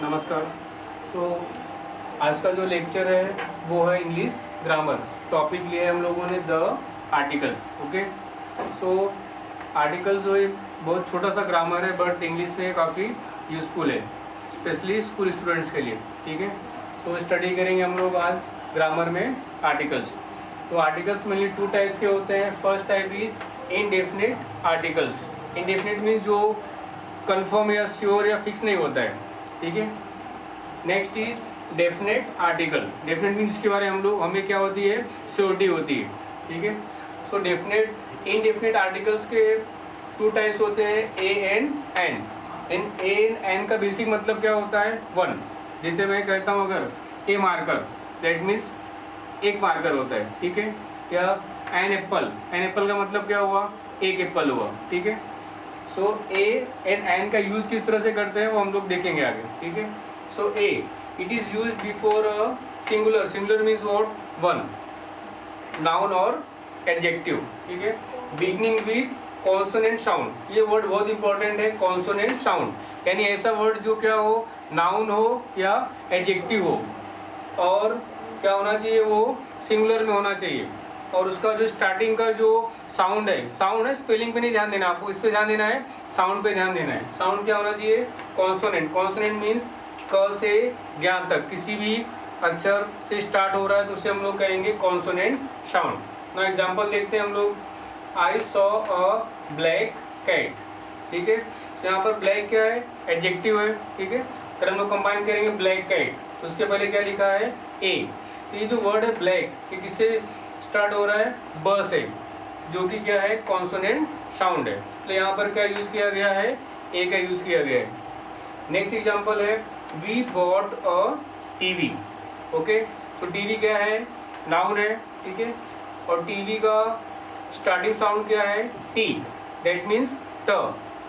नमस्कार। आज का जो लेक्चर है वो है इंग्लिश ग्रामर। टॉपिक लिया है हम लोगों ने द आर्टिकल्स। ओके, आर्टिकल्स जो एक बहुत छोटा सा ग्रामर है बट इंग्लिश में काफ़ी यूज़फुल है, स्पेशली स्कूल स्टूडेंट्स के लिए। ठीक है, स्टडी करेंगे हम लोग आज ग्रामर में आर्टिकल्स। तो आर्टिकल्स मेनली टू टाइप्स के होते हैं। First type is indefinite articles. Indefinite means जो कंफर्म या श्योर या फिक्स नहीं होता है। ठीक है, next is definite article. Definite means के बारे में हमें क्या होती है, श्योरिटी होती है। ठीक है, डेफिनेट इनडेफिनेट आर्टिकल्स के टू टाइप्स होते हैं, ए एंड एन। इन ए एंड एन का बेसिक मतलब क्या होता है, वन। जैसे मैं कहता हूँ अगर ए मार्कर, दैट मीन्स एक मार्कर होता है। ठीक है, या एन एप्पल, एन एप्पल का मतलब क्या हुआ, एक एप्पल हुआ। ठीक है, ए एंड एन का यूज किस तरह से करते हैं वो हम लोग देखेंगे आगे। ठीक है, a it is use before a singular. Singular means what, one, noun और एडजेक्टिव। ठीक है, बिगनिंग विथ कॉन्सोनेंट साउंड। ये वर्ड बहुत इंपॉर्टेंट है, कॉन्सोनेंट साउंड, यानी ऐसा वर्ड जो क्या हो, नाउन हो या एडजेक्टिव हो, और क्या होना चाहिए, वो सिंगुलर में होना चाहिए। और उसका जो स्टार्टिंग का जो साउंड है स्पेलिंग पे नहीं ध्यान देना आपको, इस पे ध्यान देना है, साउंड पे ध्यान देना है। साउंड क्या होना चाहिए, कॉन्सोनेंट। कॉन्सोनेंट मीन्स क से ज्ञ तक किसी भी अक्षर से स्टार्ट हो रहा है तो उसे हम लोग कहेंगे कॉन्सोनेंट साउंड। ना एग्जांपल देखते हैं हम लोग, I saw a black cat. ठीक है, तो यहाँ पर ब्लैक क्या है, एडजेक्टिव है। ठीक है, फिर हम लोग कंबाइन करेंगे ब्लैक कैट, तो उसके पहले क्या लिखा है, ए। तो ये जो वर्ड है ब्लैक, ये किससे स्टार्ट हो रहा है, ब से, जो कि क्या है, कॉन्सोनेंट साउंड है। इसलिए यहाँ पर क्या यूज किया गया है, ए का यूज किया गया है। नेक्स्ट एग्जांपल है, we bought a TV. Okay, TV क्या है, नाउन है। ठीक है, और टीवी का स्टार्टिंग साउंड क्या है, टी, दैट मीन्स ट।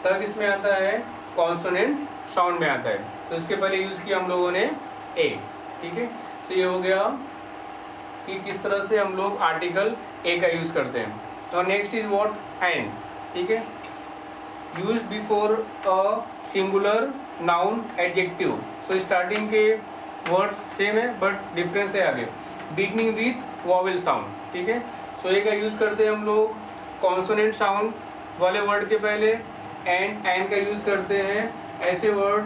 किस में आता है, कॉन्सोनेंट साउंड में आता है। तो इसके पहले यूज किया हम लोगों ने ए। ठीक है, तो ये हो गया कि किस तरह से हम लोग आर्टिकल ए का यूज करते हैं। तो नेक्स्ट इज व्हाट, एंड। ठीक है, use before a singular noun adjective. Starting के वर्ड्स सेम है बट डिफरेंस है आगे, बिगनिंग विथ वॉवेल साउंड। ठीक है, ए का यूज करते हैं हम लोग कॉन्सोनेंट साउंड वाले वर्ड के पहले, एंड का यूज करते हैं ऐसे वर्ड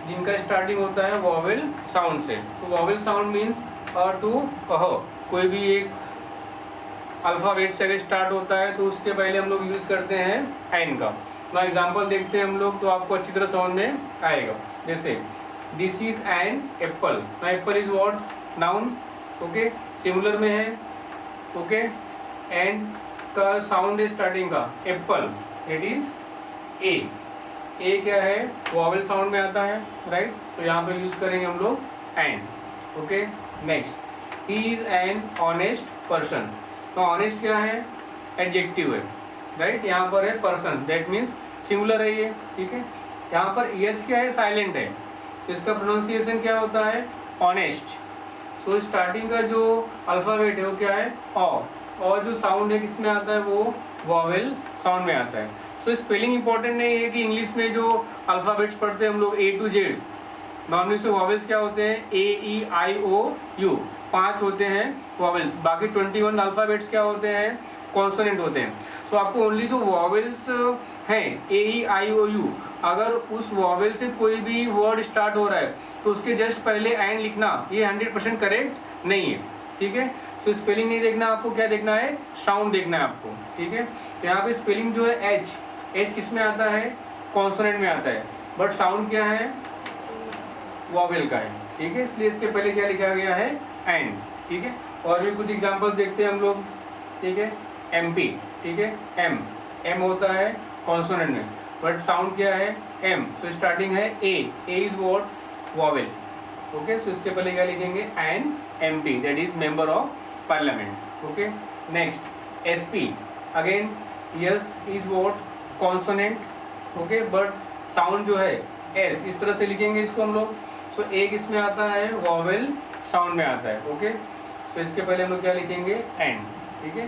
जिनका स्टार्टिंग होता है वॉवेल साउंड से। वॉवेल साउंड मीन्स अ टू अह, कोई भी एक अल्फाबेट से अगर स्टार्ट होता है तो उसके पहले हम लोग यूज करते हैं एन का। ना एग्जांपल देखते हैं हम लोग तो आपको अच्छी तरह समझ में आएगा। जैसे दिस इज एन एप्पल। ना Apple is what, noun. Okay, singular में है। ओके, एंड इसका साउंड है स्टार्टिंग का, एप्पल, इट इज ए। ए क्या है, वॉवेल साउंड में आता है, राइट। यहाँ पे यूज करेंगे हम लोग and. Okay, next, he is an honest person. तो ऑनेस्ट क्या है, एडजेक्टिव है, राइट। यहाँ पर है पर्सन, दैट मीन्स सिंगुलर है ये। ठीक है, यहाँ पर एच क्या है, साइलेंट है, तो इसका प्रोनाउंसिएशन क्या होता है, ऑनेस्ट। स्टार्टिंग का जो अल्फाबेट है वो क्या है, ऑ, और जो साउंड है किसमें आता है, वो वॉवेल साउंड में आता है। स्पेलिंग इंपॉर्टेंट नहीं है कि इंग्लिश में जो अल्फाबेट्स पढ़ते हैं हम लोग ए टू जेड, नॉर्मली से वॉवेल्स क्या होते हैं, ए ई आई ओ यू, 5 होते हैं वॉवेल्स, बाकी 21 अल्फाबेट्स क्या होते हैं, कॉन्सोनेंट होते हैं। आपको ओनली जो वॉवेल्स हैं ए ई आई ओ यू, अगर उस वॉवेल से कोई भी वर्ड स्टार्ट हो रहा है तो उसके जस्ट पहले एंड लिखना, ये 100% करेक्ट नहीं है। ठीक है, स्पेलिंग नहीं देखना आपको, क्या देखना है, साउंड देखना है आपको। ठीक है, तो यहाँ पे स्पेलिंग जो है एच किस में आता है, कॉन्सोनेंट में आता है, बट साउंड क्या है, वॉवेल का है। ठीक है, इसलिए इसके पहले क्या लिखा गया है, एंड। ठीक है, और भी कुछ एग्जांपल्स देखते हैं हम लोग। ठीक है, एमपी। ठीक है, एम होता है कॉन्सोनेंट में, बट साउंड क्या है, एम। स्टार्टिंग है A is what, vowel. Okay, इसके पहले क्या लिखेंगे, an MP, that is member of parliament. Okay, next SP, again S is what, consonant. Okay, but sound जो है एस, इस तरह से लिखेंगे इसको हम लोग। ए किसमें आता है, वॉवेल साउंड में आता है। ओके, इसके पहले हम लोग क्या लिखेंगे, एन। ठीक है,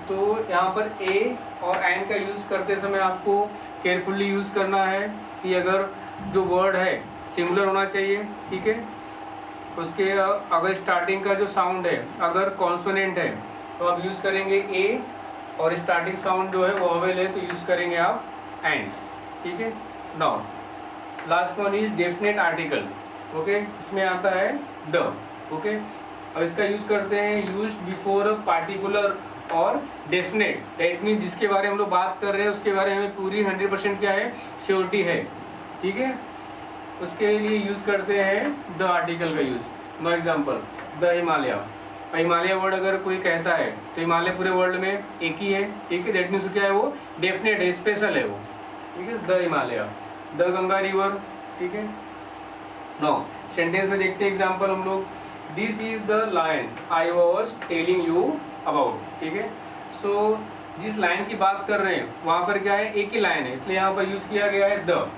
तो यहाँ पर ए और एन का यूज़ करते समय आपको केयरफुली यूज़ करना है कि अगर जो वर्ड है सिंगुलर होना चाहिए, ठीक है। उसके अगर स्टार्टिंग का जो साउंड है अगर कॉन्सोनेंट है तो आप यूज़ करेंगे ए, और स्टार्टिंग साउंड जो है वोवेल है तो यूज़ करेंगे आप एंड, ठीक है। Now last one is definite article, okay, इसमें आता है द, ओके। अब इसका यूज़ करते हैं यूज बिफोर अ पार्टिकुलर और डेफिनेट, दैट मीन जिसके बारे में हम लोग बात कर रहे हैं उसके बारे में हमें पूरी 100% क्या है, श्योरिटी है, ठीक है। उसके लिए यूज़ करते हैं द आर्टिकल का use. No example, the Himalaya. Himalaya word अगर कोई कहता है तो हिमालय पूरे वर्ल्ड में एक ही है, ठीक है। दैट मीन्स क्या है, वो डेफिनेट है, स्पेशल है वो, ठीक है। The Himalaya, the Ganga river, ठीक है। नो सेंटेंस में देखते हैं एग्जांपल हम लोग, this is the line I was telling you about, ठीक है। सो जिस लाइन की बात कर रहे हैं वहाँ पर क्या है, एक ही लाइन है, इसलिए यहाँ पर यूज़ किया गया है द।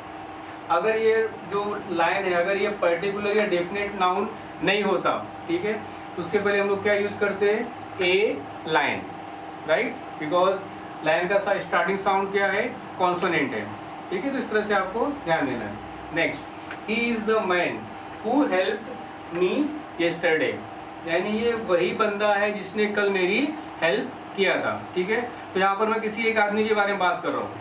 अगर ये जो लाइन है अगर ये पर्टिकुलर या डेफिनेट नाउन नहीं होता, ठीक है, तो उससे पहले हम लोग क्या यूज़ करते हैं, ए लाइन, राइट, बिकॉज लाइन का स्टार्टिंग साउंड क्या है, कॉन्सोनेंट है, ठीक है। तो इस तरह से आपको ध्यान देना है। Next, he is the man who helped me yesterday, यानी ये वही बंदा है जिसने कल मेरी हेल्प किया था, ठीक है। तो यहाँ पर मैं किसी एक आदमी के बारे में बात कर रहा हूँ,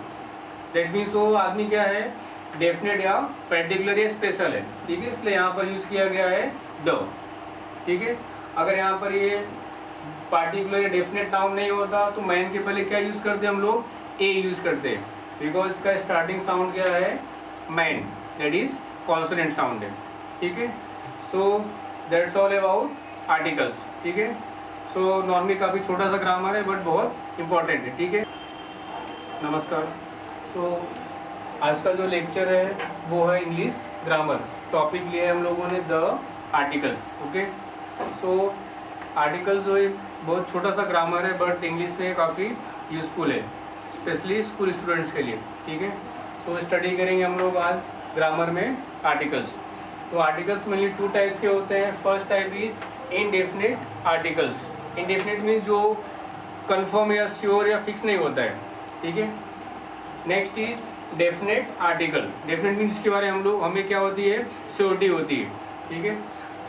दैट मीन्स वो आदमी क्या है, डेफिनेट या पर्टिकुलर या स्पेशल है, ठीक है, इसलिए यहाँ पर यूज़ किया गया है द, ठीक है। अगर यहाँ पर ये पार्टिकुलर या डेफिनेट नाउन नहीं होता तो मैन के पहले क्या यूज़ करते हैं हम लोग, ए यूज़ करते हैं, बिकॉज इसका स्टार्टिंग साउंड क्या है, man, that is consonant sound है, ठीक है। So that's all about articles, ठीक है। सो नॉर्मली काफ़ी छोटा सा ग्रामर है बट बहुत इंपॉर्टेंट है, ठीक है। नमस्कार। सो आज का जो लेक्चर है वो है इंग्लिश ग्रामर, टॉपिक लिया है हम लोगों ने the articles, okay. So articles जो एक बहुत छोटा सा ग्रामर है बट इंग्लिश में काफ़ी यूज़फुल है, स्पेशली स्कूल स्टूडेंट्स के लिए, ठीक है। सो स्टडी करेंगे हम लोग आज ग्रामर में आर्टिकल्स। तो आर्टिकल्स मेनली टू टाइप्स के होते हैं। First type is indefinite articles. Indefinite means जो कंफर्म या श्योर या फिक्स नहीं होता है, ठीक है। Next is definite article. Definite means इसके बारे में हमें क्या होती है, श्योरिटी होती है, ठीक है।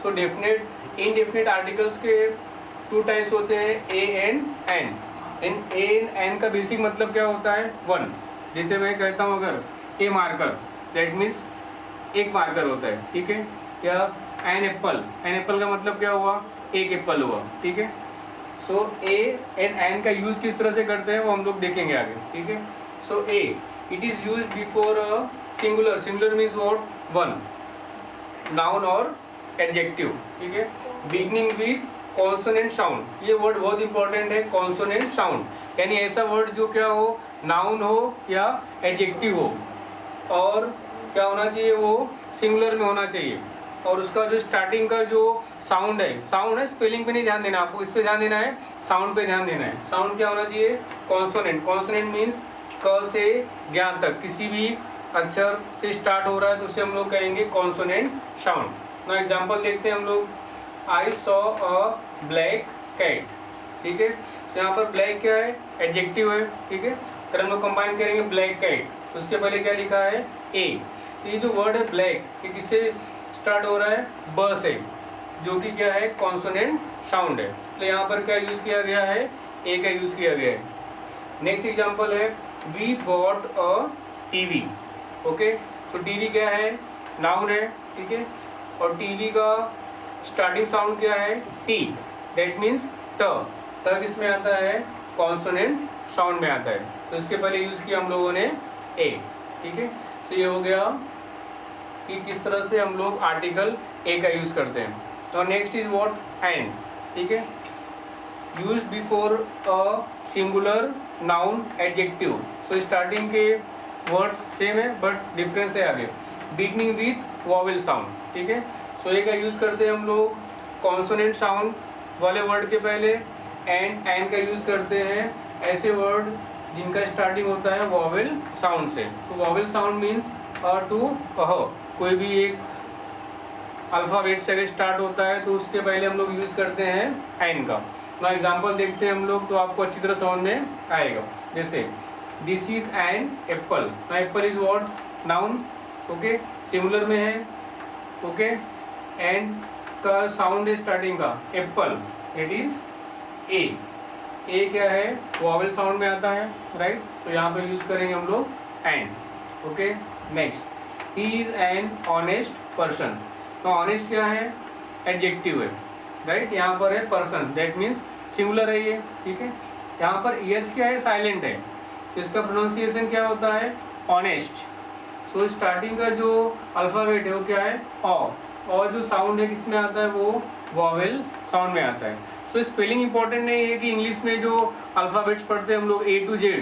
सो डेफिनेट इनडेफिनेट आर्टिकल्स के टू टाइप्स होते हैं, a and an. A and an का बेसिक मतलब क्या होता है, वन। जैसे मैं कहता हूँ अगर ए मार्कर, दैट मीन्स एक मार्कर होता है, ठीक है। या एन एप्पल, एन एप्पल का मतलब क्या हुआ, एक एप्पल हुआ, ठीक है। सो ए एंड एन का यूज़ किस तरह से करते हैं वो हम लोग देखेंगे आगे, ठीक है। So a, it is use before a singular. Singular means what, one, noun और एडजेक्टिव, ठीक है। बिगनिंग विथ कॉन्सोनेंट साउंड, ये वर्ड बहुत इंपॉर्टेंट है, कॉन्सोनेंट साउंड, यानी ऐसा वर्ड जो क्या हो, नाउन हो या एडजेक्टिव हो, और क्या होना चाहिए, वो सिंगुलर में होना चाहिए, और उसका जो स्टार्टिंग का जो साउंड है स्पेलिंग पे नहीं ध्यान देना आपको, इस पे ध्यान देना है, साउंड पे ध्यान देना है। साउंड क्या होना चाहिए, कॉन्सोनेंट। कॉन्सोनेंट मीन्स क से ज्ञ तक किसी भी अक्षर से स्टार्ट हो रहा है तो उसे हम लोग कहेंगे कॉन्सोनेंट साउंड। ना एग्जांपल देखते हैं हम लोग, I saw a black cat, ठीक है। तो यहाँ पर ब्लैक क्या है, एडजेक्टिव है, ठीक है। फिर हम लोग कंबाइन करेंगे ब्लैक कैट, तो उसके पहले क्या लिखा है, ए। तो ये जो वर्ड है ब्लैक, ये किससे स्टार्ट हो रहा है, ब से, जो कि क्या है, कॉन्सोनेंट साउंड है, इसलिए यहाँ पर क्या यूज़ किया गया है, ए का यूज़ किया गया है। नेक्स्ट एग्जांपल है, we bought a TV, okay. So TV क्या है, नाउन है, ठीक है, और टीवी का स्टार्टिंग साउंड क्या है, टी, दैट मीन्स ट। किसमें आता है, कॉन्सोनेंट साउंड में आता है, तो इसके पहले यूज़ किया हम लोगों ने ए, ठीक है। तो ये हो गया कि किस तरह से हम लोग आर्टिकल ए का यूज़ करते हैं। तो नेक्स्ट इज व्हाट, एंड, ठीक है, use before a singular noun adjective. So starting के वर्ड्स सेम है बट डिफरेंस है आगे, बिगनिंग विथ वॉवेल साउंड, ठीक है। सो ए का यूज़ करते हैं हम लोग कॉन्सोनेंट साउंड वाले वर्ड के पहले, एंड का यूज़ करते हैं ऐसे वर्ड जिनका स्टार्टिंग होता है वॉवेल साउंड से। तो वॉवेल साउंड मीन्स अ टू अह, कोई भी एक अल्फ़ाबेट से अगर स्टार्ट होता है तो उसके पहले हम लोग यूज़ करते हैं एन का। ना एग्जांपल देखते हैं हम लोग तो आपको अच्छी तरह समझ में आएगा। जैसे दिस इज एन एप्पल, ना Apple is what, noun, okay, singular में है, ओके, एंड इसका साउंड है स्टार्टिंग का एप्पल, इट इज ए। ए क्या है, वॉवेल साउंड में आता है, राइट। सो यहाँ पे यूज करेंगे हम लोग and, okay. Next, he is an honest person. तो ऑनेस्ट क्या है, एडजेक्टिव है, राइट। यहाँ पर है पर्सन, दैट मीन्स सिंगुलर है ये, ठीक है। यहाँ पर एच क्या है, साइलेंट है, तो इसका प्रोनाउंसिएशन क्या होता है, ऑनेस्ट। सो स्टार्टिंग का जो अल्फाबेट है वो क्या है, ऑ, और जो साउंड है किसमें आता है, वो वॉवेल साउंड में आता है। सो स्पेलिंग इंपॉर्टेंट नहीं है कि इंग्लिश में जो अल्फाबेट्स पढ़ते हैं हम लोग A to Z,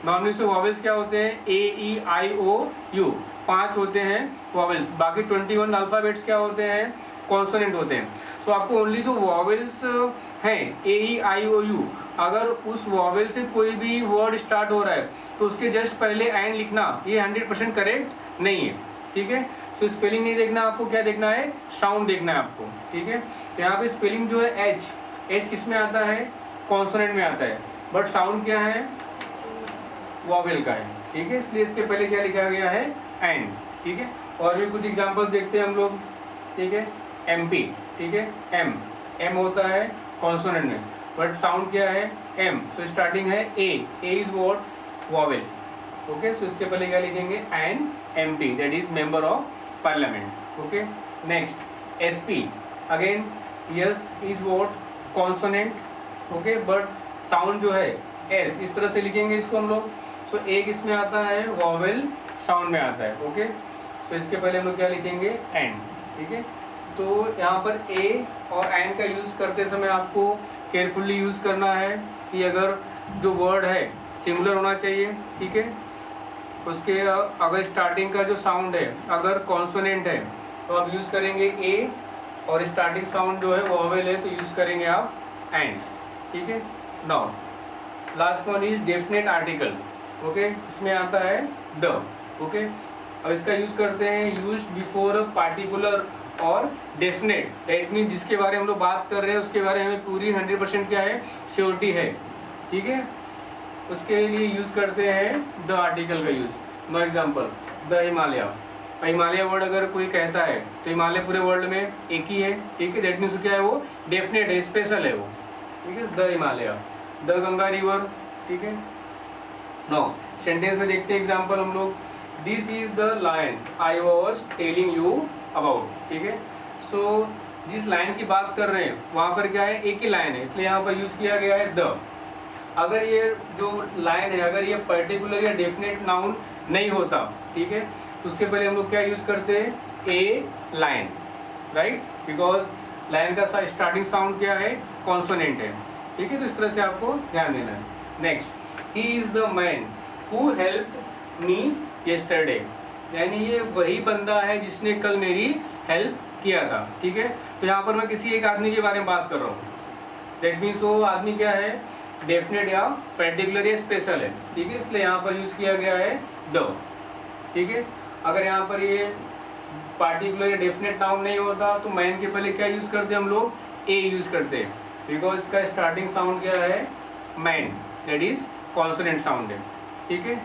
नॉर्मली से वॉवेल्स क्या होते हैं, A-E-I-O-U, 5 होते हैं वॉवेल्स, बाकी 21 अल्फाबेट्स क्या होते हैं, कॉन्सोनेंट होते हैं। सो आपको ओनली जो वॉवेल्स हैं A-E-I-O-U, अगर उस वॉवेल से कोई भी वर्ड स्टार्ट हो रहा है तो उसके जस्ट पहले एंड लिखना ये 100% करेक्ट नहीं है, ठीक है। सो स्पेलिंग नहीं देखना आपको, क्या देखना है, साउंड देखना है आपको, ठीक है। तो यहाँ पे स्पेलिंग जो है एच किस में आता है, कॉन्सोनेंट में आता है, बट साउंड क्या है, वॉवेल का है, ठीक है। इसलिए इसके पहले क्या लिखा गया है, एंड, ठीक है। और भी कुछ एग्जांपल्स देखते हैं हम लोग, ठीक है। MP, ठीक है, एम होता है कॉन्सोनेंट में, बट साउंड क्या है, एम। सो स्टार्टिंग है A is what, vowel, okay. सो इसके पहले क्या लिखेंगे, and MP, that is member of parliament, okay. Next, SP, again S is what, consonant, okay, but sound जो है एस, इस तरह से लिखेंगे इसको हम लोग। सो ए किस में आता है, वॉवेल साउंड में आता है, ओके। सो इसके पहले हम लोग क्या लिखेंगे, एंड, ठीक है। तो यहाँ पर ए और एंड का यूज़ करते समय आपको केयरफुली यूज़ करना है कि अगर जो वर्ड है सिंगुलर होना चाहिए, ठीक है। उसके अगर स्टार्टिंग का जो साउंड है अगर कॉन्सोनेंट है तो आप यूज़ करेंगे ए, और स्टार्टिंग साउंड जो है वॉवेल है तो यूज़ करेंगे आप एंड, ठीक है। Now last one is definite article, okay. इसमें आता है द, ओके। अब इसका यूज़ करते हैं यूज बिफोर पार्टिकुलर और डेफिनेट, दैट मीन जिसके बारे में हम लोग बात कर रहे हैं उसके बारे में हमें पूरी 100% क्या है, श्योरिटी है, ठीक है। उसके लिए यूज़ करते हैं द आर्टिकल का use. No example, the Himalaya. Himalaya word अगर कोई कहता है तो हिमालय पूरे वर्ल्ड में एक ही है, ठीक है। दैट मीन्स क्या है, वो डेफिनेट है, स्पेशल है वो, ठीक है। The Himalaya, the Ganga river, ठीक है। नो सेंटेंस में देखते हैं एग्जांपल हम लोग, this is the lion I was telling you about, ठीक है। सो जिस लाइन की बात कर रहे हैं वहाँ पर क्या है, एक ही लाइन है, इसलिए यहाँ पर यूज़ किया गया है द। अगर ये जो लाइन है अगर ये पर्टिकुलर या डेफिनेट नाउन नहीं होता, ठीक है, तो उससे पहले हम लोग क्या यूज़ करते हैं, ए लाइन, राइट, बिकॉज लाइन का स्टार्टिंग साउंड क्या है, कॉन्सोनेंट है, ठीक है। तो इस तरह से आपको ध्यान देना है। Next, he is the man who helped me yesterday, यानी ये वही बंदा है जिसने कल मेरी हेल्प किया था, ठीक है। तो यहाँ पर मैं किसी एक आदमी के बारे में बात कर रहा हूँ, दैट मीन्स वो आदमी क्या है, डेफिनेट या पर्टिकुलर या स्पेशल है, ठीक है। इसलिए यहाँ पर यूज़ किया गया है द, ठीक है। अगर यहाँ पर ये पार्टिकुलर या डेफिनेट नाउन नहीं होता तो मैन के पहले क्या यूज़ करते हैं हम लोग, ए यूज़ करते हैं, बिकॉज इसका स्टार्टिंग साउंड क्या है, man, that is consonant sound है, ठीक है।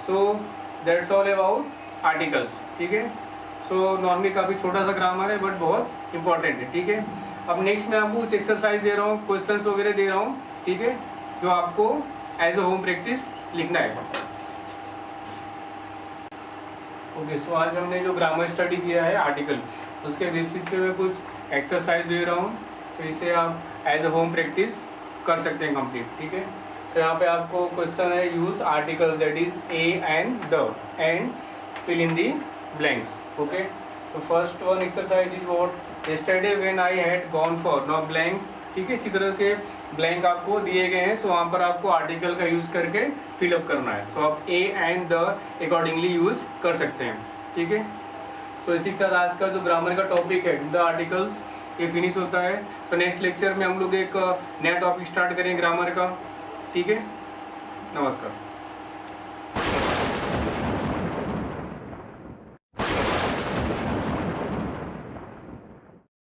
So that's all about articles, ठीक है। सो नॉर्मली काफ़ी छोटा सा ग्रामर है बट बहुत इंपॉर्टेंट है, ठीक है। अब नेक्स्ट मैं आपको कुछ एक्सरसाइज दे रहा हूँ, क्वेश्चंस वगैरह दे रहा हूँ, ठीक है, जो आपको एज अ होम प्रैक्टिस लिखना है। ओके, सो आज हमने जो ग्रामर स्टडी किया है आर्टिकल, उसके बेसिस से मैं कुछ एक्सरसाइज दे रहा हूँ, तो इसे आप एज अ होम प्रैक्टिस कर सकते हैं कंप्लीट, ठीक है। तो यहाँ पे आपको क्वेश्चन है, use article that is a and the and fill in the blanks, okay. तो first one exercise is what, yesterday when I had gone for, no blank, ठीक है। इसी तरह के ब्लैंक आपको दिए गए हैं, सो वहाँ पर आपको आर्टिकल का यूज़ करके फिलअप करना है। सो आप ए एंड द अकॉर्डिंगली यूज़ कर सकते हैं, ठीक है। सो इसी के साथ आज का जो ग्रामर का टॉपिक है द आर्टिकल्स, ये फिनिश होता है। तो नेक्स्ट लेक्चर में हम लोग एक नया टॉपिक स्टार्ट करेंगे ग्रामर का, ठीक है। नमस्कार।